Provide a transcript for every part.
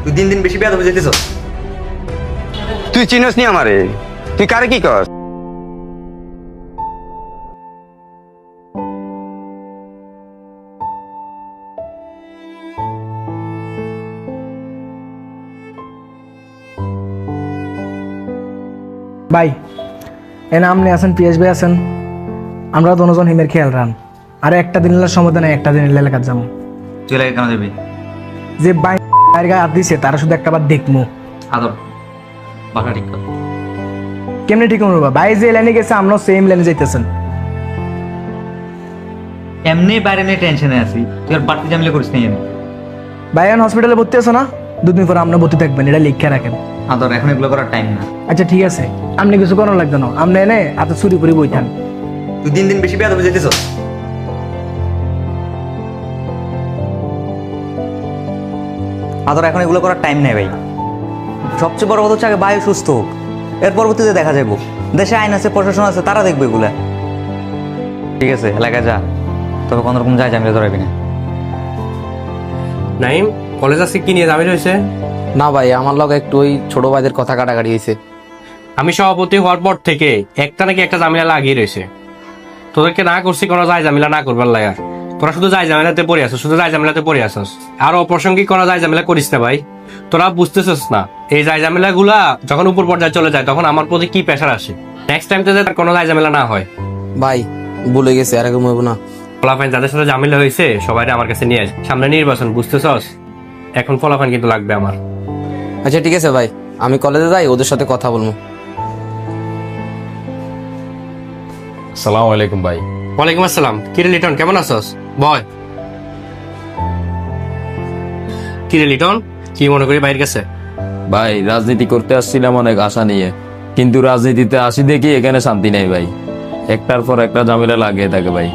তুই দিন দিন বেশি বেয়াদব হয়ে যেতেছ। তুই চিনস নি আমারে? তুই কারে কি কর? ভাই এ নাম নিয়ে আছেন, পিএস ভাই আছেন, আমরা দুজন হিমের খেয়াল রান। আর একটা দিনের সমাধান একটা দিনের এলাকার যাবো। তুই লাগে কেন যাবি? যে বাইরের গায়ে হাত দিছে তারা শুধু একটা বার দেখবো। আদর বাসা ঠিক কর। কেমনি ঠিক করবো? ভাই যে লাইনে গেছে আমরাও সেম লাইনে যাইতেছেন। এমনি বাইরে নিয়ে টেনশনে আছি, তুই আর বাড়তি ঝামেলা করিস না। জানি ভাই এখন হসপিটালে ভর্তি আছো না? দুদিন পর আমরা ভর্তি থাকবেন, এটা লিখে রাখেন। আদর এখন এগুলো করার টাইম না। আচ্ছা ঠিক আছে, আপনি কিছু করানো লাগবে না, আপনি এনে হাতে চুরি করে বইতেন। তুই দিন দিন বেশি বেয়াদব হয়ে যেতেছ। আদর এখন এগুলো করার টাইম নেই ভাই। সবচেয়ে বড় কথা হচ্ছে আগে বায়ু সুস্থ হোক, এর পরবর্তীতে দেখা যাবো। দেশে আইন আছে, প্রশাসন আছে, তারা দেখবে এগুলা। ঠিক আছে এলাকায় যা, তবে কোনো রকম যায় ঝামেলা ধরাবি না। নাইম, কলেজ আছে কি নিয়ে ঝামেলা হয়েছে? না ভাই, আমার লগে একটু ওই ছোট ভাইদের কথা কাটাকাটি হয়েছে। আমি সভাপতি হওয়ার পর থেকে একটা নাকি একটা ঝামেলা লাগিয়ে রয়েছে। তোদেরকে না করছি কোনো যায় ঝামেলা না করবার লাগে। তোরা শুধু যায় ঝামেলাতে পড়ে আসছ, শুধু যায় ঝামেলাতে পড়ে আসছ। আর অপ্রাসঙ্গিক কোনো যায় ঝামেলা করিস না ভাই। তোরা বুঝতেছিস না এই যায় ঝামেলা গুলা যখন উপর পর্যায়ে চলে যায় তখন আমার প্রতি কি প্রেশার আসে। নেক্সট টাইম তো যাতে কোনো যায় ঝামেলা না হয়। ভাই ভুলে গেছে, আর এরকম হইব না। ফলাফাইন যাদের সাথে ঝামেলা হয়েছে সবাই আমার কাছে নিয়ে আস। সামনে নির্বাচন, বুঝতেছস? এখন ফলাফাইন কিন্তু লাগবে আমার। আচ্ছা ঠিক আছে ভাই, আমি কলেজে যাই, ওদের সাথে কথা বলবো। আসসালামু আলাইকুম ভাই। ওয়ালাইকুম আসসালাম। কিরে লিটন, কেমন আছস? বয়। কিরে লিটন, কি মনে করি বাইরের কাছে? ভাই রাজনীতি করতে আসছিলাম অনেক আশা নিয়ে, কিন্তু রাজনীতিতে আসি দেখি এখানে শান্তি নেই ভাই। একটার পর একটা ঝামেলা লাগিয়ে থাকে ভাই।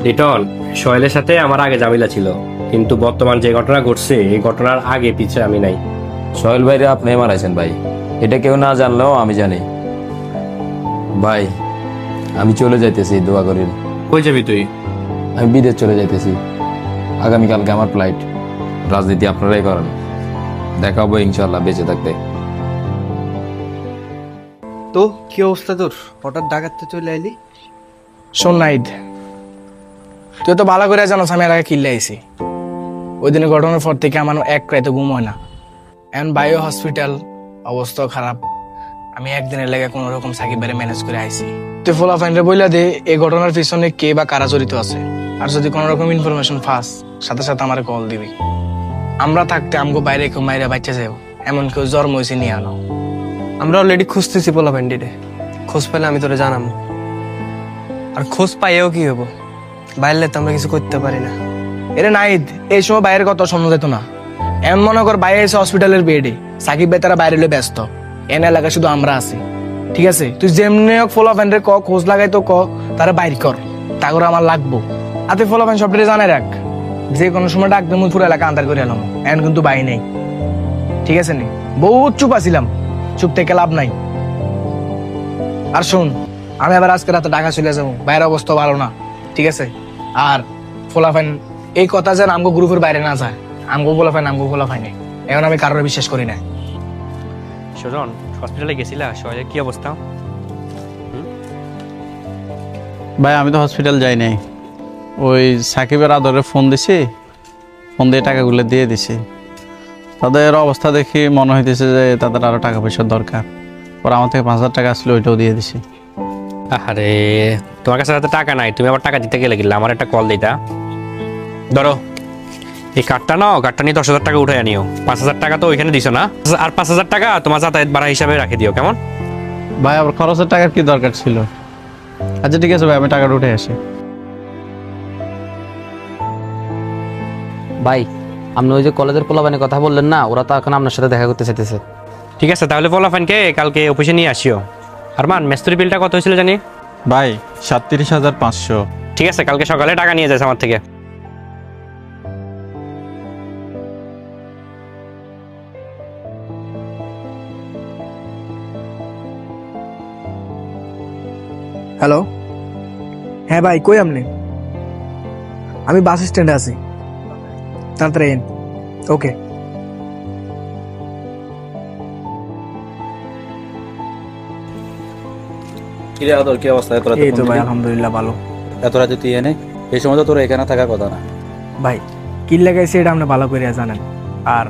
লিটন, সোহেলের সাথে আমার আগে ঝামেলা ছিল, কিন্তু বর্তমান যে ঘটনা ঘটছে এই ঘটনার আগে পিছে আমি নাই। সোহেল ভাইরে আপনি মারাইছেন ভাই, এটা কেউ না জানলেও আমি জানি। ভাই আমি চলে যাইতেছি, দোয়া করেন। কই যাবি তুই? আমি বিদেশ চলে যাইতেছি, আগামীকালকে আমার ফ্লাইট। রাজনীতি আপনারাই করেন, দেখা হবো ইনশাল্লাহ বেঁচে থাকতে। তো কি অবস্থা তোর? হঠাৎ ঢাকাতে চলে আইলি? শোন নাইদ, তুই তো ভালো করে জানোস আমি এর আগে কিল্লে আইছি। ওই দিনের ঘটনার পর থেকে আমার এক রাতে ঘুম হয় না। এখন বায়ো হসপিটাল, অবস্থাও খারাপ। আমি একদিনের লেগে কোনো রকম সাকিব বাইরে ম্যানেজ করে আইছি। তুই ফোলা ফাইনরে বইলা দে এই ঘটনার পিছনে কে বা কারা জড়িত আছে। আর যদি কোনো রকম ইনফরমেশন পাস, সাথে সাথে আমার কল দিবি। আমরা থাকতে আমগো বাইরে কেউ মাইরে বাচ্চা যাবো, এমন কেউ জ্বর মইছে নিয়ে আনো। আমরা অলরেডি খুঁজতেছি পোলা ভ্যান্ডিরে, খোঁজ পেলে আমি তোরে জানাবো। আর খোঁজ পাইয়েও কি হবো, বাইরে তো আমরা কিছু করতে পারি না। এরে নাইদ, এই সময় বাইরের কথা শোনা যেত না। এমন মনে কর বাইরে এসে হসপিটালের বেডে সাকিব ভাই তারা বাইরে ব্যস্ত, এন এলাকা শুধু আমরা আছি। ঠিক আছে, তুই যেমনি হোক ফোলা ফ্যান্ডের ক খোঁজ লাগাই তো ক, তারা বাইর কর, তা করে আমার লাগবো। আর তুই ফোলা ফ্যান সবটাই জানাই রাখ, যে কোনো সময় ডাকবে মুই পুরো এলাকা আন্দার করে এলাম। এখন কিন্তু বাই নেই, ঠিক আছে নি? বহুত চুপ আছিলাম, চুপ থেকে লাভ নাই। আর শোন, আমি আবার আজকে রাতে ঢাকা চলে যাবো, বাইরের অবস্থা ভালো না, ঠিক আছে? আর ফোলাফাইন এই কথা যেন আমগো গ্রুপের বাইরে না যায়। আমগো ফোলাফাইনে এখন আমি কারোর বিশ্বাস করি না। সুজন, হসপিটালে গেছিলা? সোহেলের কি অবস্থা? ভাই আমি তো হসপিটাল যাই নাই, ওই সাকিবের আদরে ফোন দিছি, ফোন দিয়ে টাকাগুলো দিয়ে দিছি। তাদের অবস্থা দেখি মনে হইতেছে যে তাদের আরো টাকা পয়সার দরকার। পরে আমার থেকে 5,000 টাকা আসলে ওইটাও দিয়ে দিছি। আরে তোমার কাছে হাতে টাকা নাই, তুমি আবার টাকা দিতে গেলে গেলে আমার একটা কল দিতা। ধরো এই কার্ডটা নাও, কার্ডটা নিয়ে 10,000 টাকা উঠে আনিও। 5,000 টাকা তো ওইখানে দিছো না, আর 5,000 টাকা তোমার যাতায়াত ভাড়া হিসাবে রাখে দিও, কেমন? ভাই আবার খরচের টাকার কি দরকার ছিল? আচ্ছা ঠিক আছে ভাই, আমি টাকাটা উঠে আসি। ভাই আপনি ওই যে কলেজের পোলাপানের কথা বললেন না, ওরা তো এখন আপনার সাথে দেখা করতে চাইতেছে। ঠিক আছে, তাহলে ফলাফানকে কালকে অফিসে নিয়ে আসিও। আর মান মেস্তুরি বিলটা কত হয়েছিল জানি? ভাই 37,500। ঠিক আছে, কালকে সকালে টাকা নিয়ে যাস আমার থেকে। হ্যালো, হ্যাঁ ভাই কই আপনি? আমি বাস স্ট্যান্ডে আছি, তাড়াতাড়ি ওকে। কি রে আদর, কি অবস্থা? এত রাতে এই ফোন তো ভাই দিলি? আলহামদুলিল্লাহ ভালো। এত রাতে তুই এনে? এই সময় তো তোর এখানে থাকার কথা না। ভাই কি লাগাইছে এটা আপনি ভালো করে জানেন, আর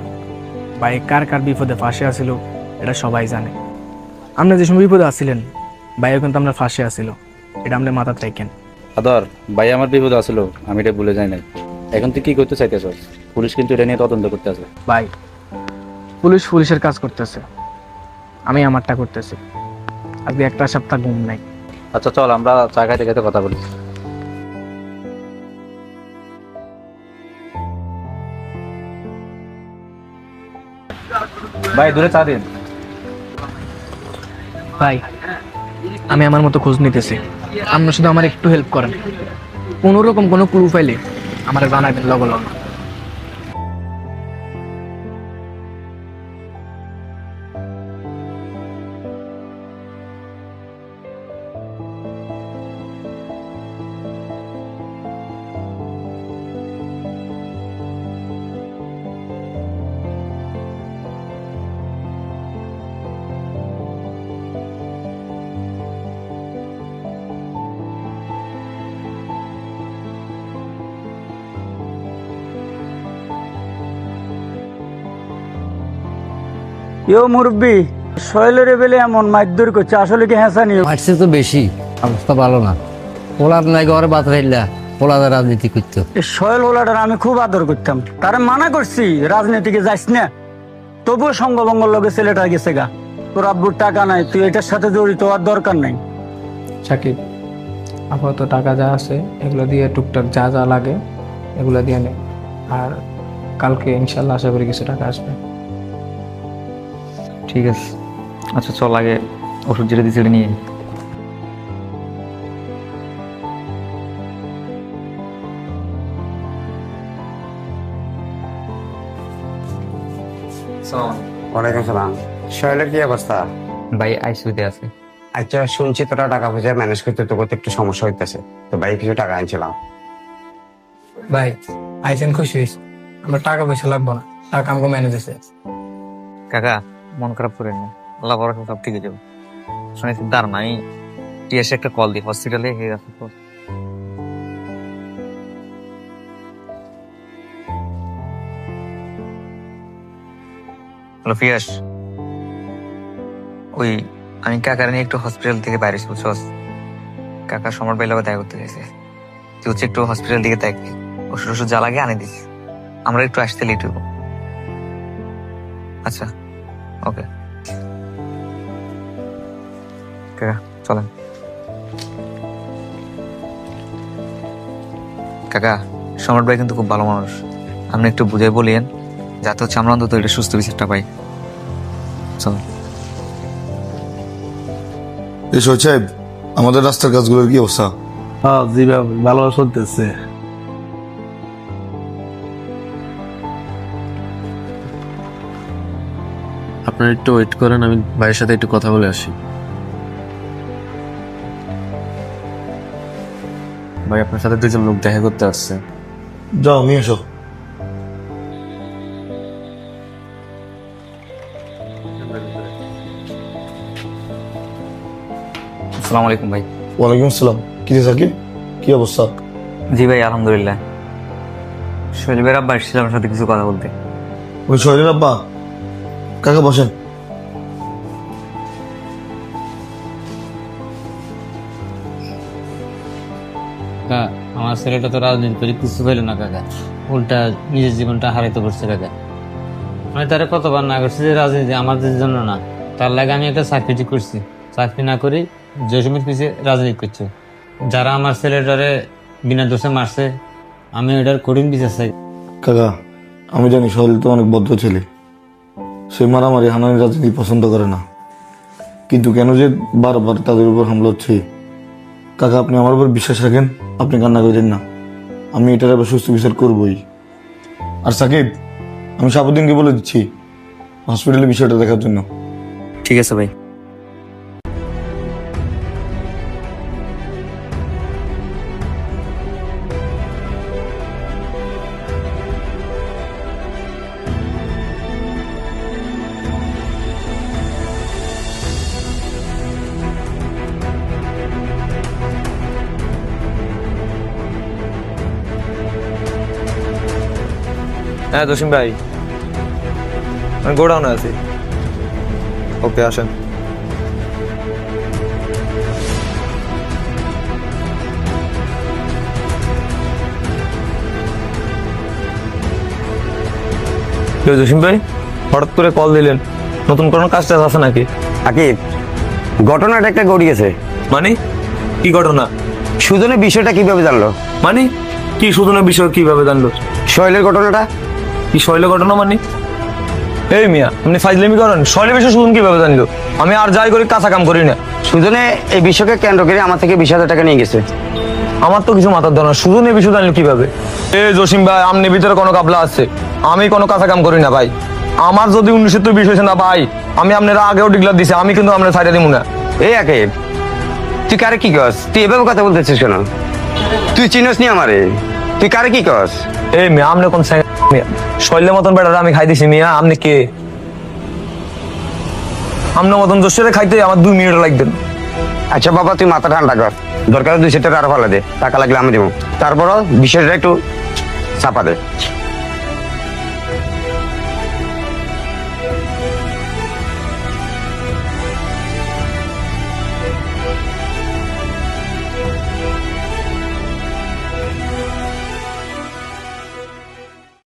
ভাই কার কার বিপদে ফাঁসে আসিল এটা সবাই জানে। আপনি যে সময় বিপদে আসছিলেন ভাইও কিন্তু আপনার ফাঁসে আসিল, এটা আপনি মাথা রাখেন। আদর, ভাই আমার বিপদ আসলো, আমি এটা ভুলে যাই নাই। এখন তুই কি করতে চাইতেছ? পুলিশ কিন্তু এটা নিয়ে তদন্ত করতে আসবে। ভাই পুলিশ পুলিশের কাজ করতেছে, আমি আমারটা করতেছি। আজকে একটা সপ্তাহ ঘুম নাই। আচ্ছা চল, আমরা চা খাইতে খাইতে কথা বলি। ভাই দূরে চা দিন। ভাই আমি আমার মতো খোঁজ নিতেছি, আপনি শুধু আমার একটু হেল্প করেন। কোনো রকম কোনো ক্লু পাইলে আমার জানাবেন লগে লগে। ইয়ো মুরব্বি, শৈলের বেলে এমন মারধর করছে, আসলে কি হ্যাঁ নিয়ে মারছে তো বেশি, অবস্থা ভালো না। পোলার নাই ঘরে বাদ রাইলা, পোলাদের রাজনীতি করতো। শৈল ওলাটার আমি খুব আদর করতাম, তারে মানা করছি রাজনীতিকে যাইস না, তবুও সঙ্গবঙ্গর লগে ছেলেটা গেছে গা। তোর আব্বুর টাকা নাই, তুই এটার সাথে জড়িত হওয়ার দরকার নাই। সাকিব, আপাতত টাকা যা আছে এগুলো দিয়ে টুকটাক যা যা লাগে এগুলো দিয়ে নে, আর কালকে ইনশাল্লাহ আশা করি কিছু টাকা আসবে। ঠিক আছে, আচ্ছা চল আগে ওষুধ যেটা দিয়েছি নিয়ে আই। ওয়ালাইকুম সালাম। শৈলের কি অবস্থা? ভাই আইসিইউতে আছে। আচ্ছা শুনছি তোরা টাকা পয়সা ম্যানেজ করতে তো করতে একটু সমস্যা হইতেছে, তো ভাই কিছু টাকা আনছিলাম। ভাই আইসেন খুশি হয়েছি, আমরা টাকা পয়সা লাগবো না, টাকা আমাকে ম্যানেজ হয়েছে। কাকা মন খারাপ করেন না, আল্লাহ ভরসা সব ঠিক হয়ে যাবে। শুনেছি দাঁড়ান, আমি টিএসে একটা কল দিই, হসপিটালে হয়ে গেছে তো। হ্যালো ফিয়াস, ওই আমি কাকার নিয়ে একটু হসপিটাল থেকে বাইরে বুঝছস, কাকা সমর বেলাও দেখা করতে গেছে। তুই হচ্ছে একটু হসপিটাল দিকে দেখ, ওষুধ ওষুধ যা লাগে আনে দিস, আমরা একটু আসতে লেট হইব। আচ্ছা ওকে কাকা, চলেন। কাকা সম্রাট ভাই কিন্তু খুব ভালো মানুষ, আপনি একটু বুঝাই বলিয়েন যাতে হচ্ছে আমরা অন্তত এটা সুস্থ বিচারটা পাই। চল। এই সাহেব, আমাদের রাস্তার কাজগুলোর কি অবস্থা? হ্যাঁ জি ভালো চলতেছে। আপনারা একটু ওয়েট করেন, আমি ভাইয়ের সাথে একটু কথা বলে আসি। ভাই আপনার সাথে দুজন লোক দেখা করতে আসছে। যাও নিয়ে এসো। আসসালামু আলাইকুম ভাই। ওয়ালাইকুম আসসালাম। কি রে সাকিব, কি অবস্থা? জি ভাই আলহামদুলিল্লাহ। শৈলের আব্বা এসেছিল আমার সাথে কিছু কথা বলতে। ওই শহরের আব্বা? কাকা বসেন। আমার ছেলেটা তো রাজনীতি করে কিছু পেল না কাকা, উল্টা নিজের জীবনটা হারাইতে পারছে কাকা। আমি তারা কতবার না করছি যে রাজনীতি আমাদের জন্য না, তার লাগে আমি একটা চাকরি করছি, চাকরি না করি জসিমের পিছিয়ে রাজনীতি করছে। যারা আমার ছেলেটারে বিনা দোষে মারছে আমি ওটার কঠিন বিচার চাই। কাকা আমি জানি শহরে তো অনেক ভদ্র ছেলে, সে মারামারি হানানি রাজনীতি পছন্দ করে না, কিন্তু কেন যে বারবার তাদের উপর হামলা হচ্ছে। কাকা আপনি আমার উপর বিশ্বাস রাখেন, আপনি কান্না করেন না, আমি এটার আবার সুস্থ বিচার করবই। আর সাকিব, আমি সাবুদ্দিনকে বলে দিচ্ছি হসপিটালে বিষয়টা দেখার জন্য। ঠিক আছে ভাই। হ্যাঁ জসিম ভাই, আমি গোডাউনে আছি। ওকে, আসেন। জসিম ভাই, হঠাৎ করে কল দিলেন, নতুন কোনো কাজ টাজ আছে নাকি? আকিব, ঘটনাটা একটা ঘটিয়েছে। মানে কি ঘটনা? সুজনের বিষয়টা কিভাবে জানলো? মানে কি সুজনের বিষয় কিভাবে জানলো? শৈলের ঘটনাটা। কি শৈলের ঘটনা মানে? এই মিয়া, আপনি ফাইজলামি করেন। শৈলের বিষয় সুজন কিভাবে জানলো? আমি আর যাই করি কাঁচা কাম করি না। সুজনে এই বিষয়কে কেন্দ্র করে আমার থেকে 20,000 টাকা নিয়ে গেছে। আমার তো কিছু মাথার ধর না, সুজন এই বিষয় জানলো কিভাবে? এ জসিম ভাই, আমনি ভিতরে কোনো কাবলা আছে? আমি কোনো কাঁচা কাম করি না ভাই। আমার যদি 19 বিষয় না ভাই, আমি আপনারা আগেও ডিক্লার দিছি, আমি কিন্তু আপনার সাইডে দিব না। এই আকিব, তুই কারে কি কস? তুই এভাবে কথা বলতেছিস কেন? তুই চিনস নি আমারে? তুই কারে কি কস? এই মিয়া, আপনি কোন শৈলের মতন বেটারা আমি খাই দিছি মিয়া? আপনি কে? আপনার মতন জোশের খাইতে আমার 2 মিনিট লাগবেন। আচ্ছা বাবা, তুই মাথা ঠান্ডা কর। দরকার 200 টাকা আরো ফালা দে, টাকা লাগলে আমি দেবো। তারপরও বিষয়টা একটু চাপা দে।